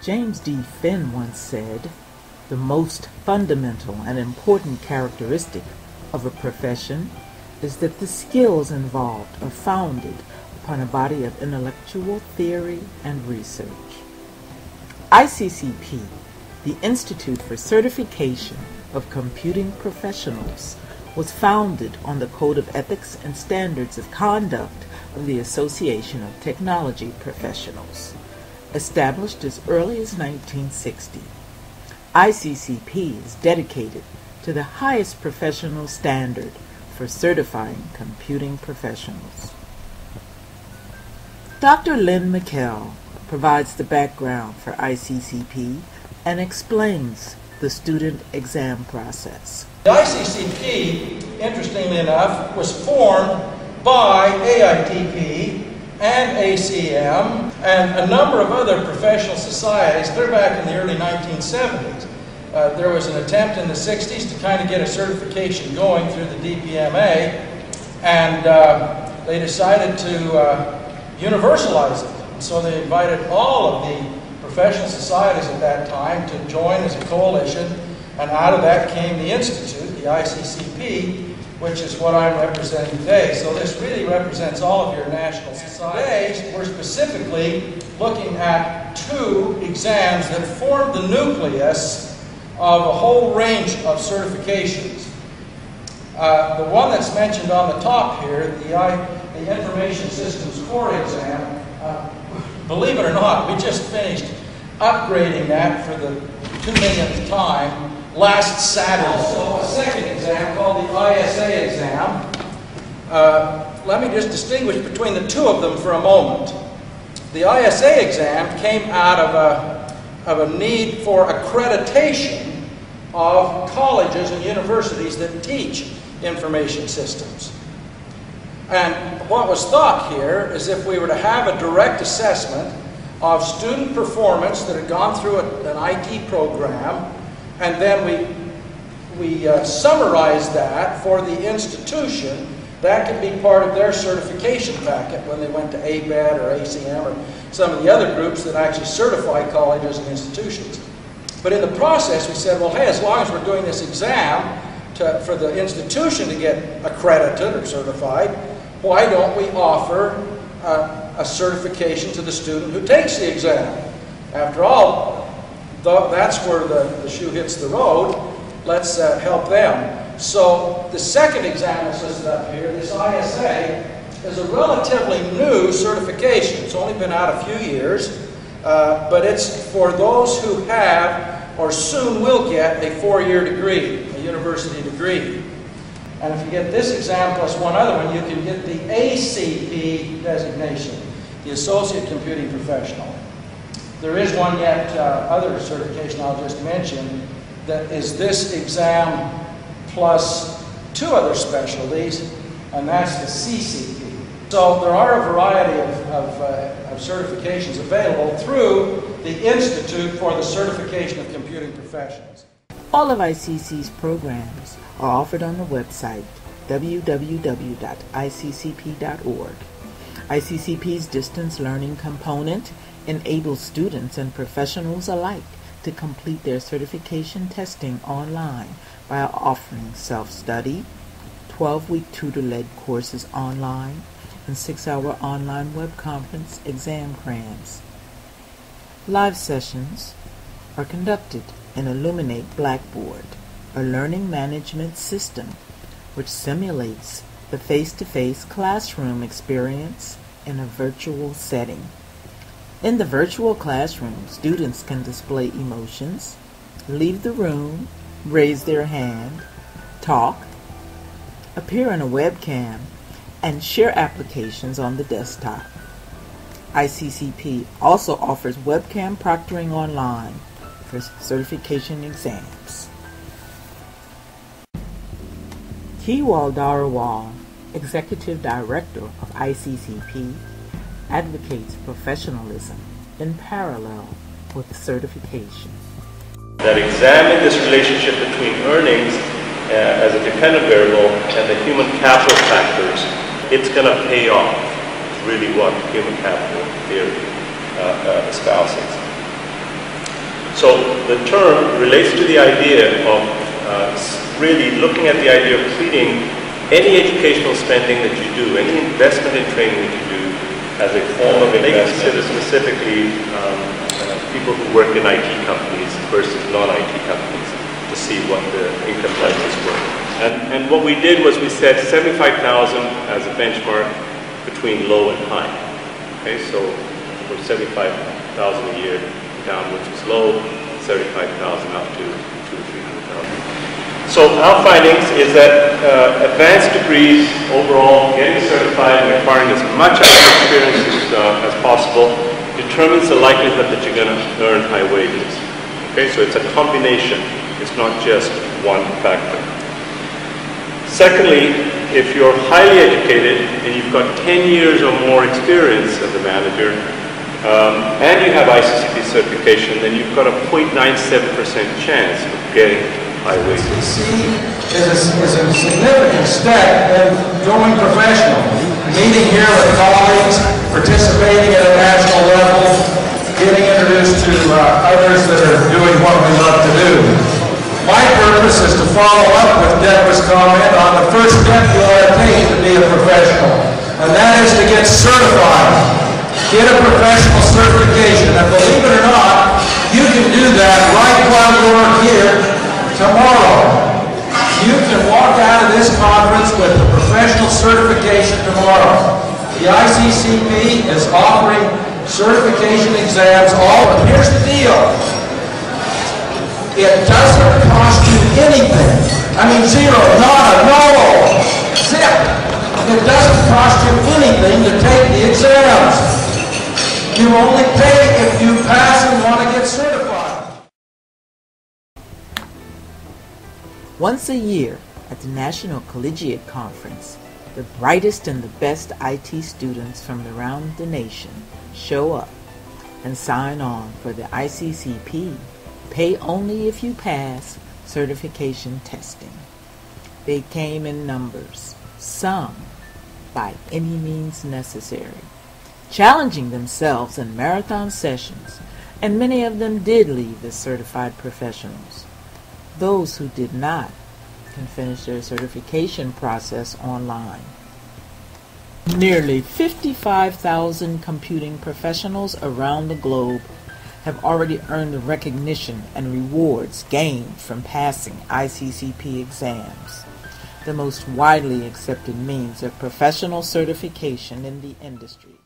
James D. Finn once said, "The most fundamental and important characteristic of a profession is that the skills involved are founded upon a body of intellectual theory and research." ICCP, the Institute for Certification of Computing Professionals, was founded on the Code of Ethics and Standards of Conduct of the Association of Technology Professionals. Established as early as 1960, ICCP is dedicated to the highest professional standard for certifying computing professionals. Dr. Lynn McKell provides the background for ICCP and explains the student exam process. The ICCP, interestingly enough, was formed by AITP and ACM and a number of other professional societies clear back in the early 1970s. There was an attempt in the 60s to kind of get a certification going through the DPMA, and they decided to universalize it. So they invited all of the professional societies at that time to join as a coalition, and out of that came the Institute, the ICCP, which is what I'm representing today. So this really represents all of your national societies. Today, we're specifically looking at two exams that form the nucleus of a whole range of certifications. The one that's mentioned on the top here, the Information Systems Core exam, believe it or not, we just finished upgrading that for the 2 millionth time last Saturday. Also, a second exam called the ISA exam. Let me just distinguish between the two of them for a moment. The ISA exam came out of a need for accreditation of colleges and universities that teach information systems. And what was thought here is if we were to have a direct assessment of student performance that had gone through an IT program, and then we summarize that for the institution, that could be part of their certification packet when they went to ABET or ACM or some of the other groups that actually certify colleges and institutions. But in the process, we said, well, hey, as long as we're doing this exam for the institution to get accredited or certified, why don't we offer a certification to the student who takes the exam? After all, that's where the shoe hits the road. Let's help them. So the second exam that's listed up here, this ISA, is a relatively new certification. It's only been out a few years, but it's for those who have or soon will get a 4-year degree, a university degree. And if you get this exam plus one other one, you can get the ACP designation, the Associate Computing Professional. There is one yet, other certification I'll just mention, that is this exam plus 2 other specialties, and that's the CCP. So there are a variety of certifications available through the Institute for the Certification of Computing Professionals. All of ICC's programs are offered on the website www.iccp.org. ICCP's distance learning component enables students and professionals alike to complete their certification testing online by offering self-study, 12-week tutor-led courses online, and 6-hour online web conference exam crams. Live sessions are conducted in Illuminate Blackboard, a learning management system which simulates the face-to-face classroom experience in a virtual setting. In the virtual classroom, students can display emotions, leave the room, raise their hand, talk, appear on a webcam, and share applications on the desktop. ICCP also offers webcam proctoring online for certification exams. Keewal Darawal, Executive Director of ICCP, advocates professionalism in parallel with certification. That examine this relationship between earnings as a dependent variable and the human capital factors, it's going to pay off. It's really what human capital theory espouses. So the term relates to the idea of really looking at the idea of treating any educational spending that you do, any investment in training that you do, as a form of investment. They consider specifically people who work in IT companies versus non-IT companies to see what the income levels were. And what we did was we set 75,000 as a benchmark between low and high. Okay, so for 75,000 a year downwards was low, 75,000 up to 200,000 or 300,000. So our findings is that advanced degrees overall, getting certified and acquiring as much IT experience as possible determines the likelihood that you're going to earn high wages. Okay, so it's a combination. It's not just one factor. Secondly, if you're highly educated and you've got 10 years or more experience as a manager, and you have ICCP certification, then you've got a 0.97% chance of getting high wages. Is a significant step in going professional, meeting here with colleagues, participating at a national level, getting introduced to others that are doing what we love to do. My purpose is to follow up with Deborah's comment on the first step you ought to take to be a professional, and that is to get certified. Get a professional certification, and believe it or not, you can do that right while you're here tomorrow. You can walk out of this conference with a professional certification tomorrow. The ICCP is offering certification exams but here's the deal. It doesn't cost you anything. I mean zero, nada, no, zip. It doesn't cost you anything to take the exams. You only pay if you pass and want to get certified. Once a year at the National Collegiate Conference, the brightest and the best IT students from around the nation show up and sign on for the ICCP Pay Only If You Pass certification testing. They came in numbers, some by any means necessary, challenging themselves in marathon sessions, and many of them did leave as certified professionals. Those who did not can finish their certification process online. Nearly 55,000 computing professionals around the globe have already earned the recognition and rewards gained from passing ICCP exams, the most widely accepted means of professional certification in the industry.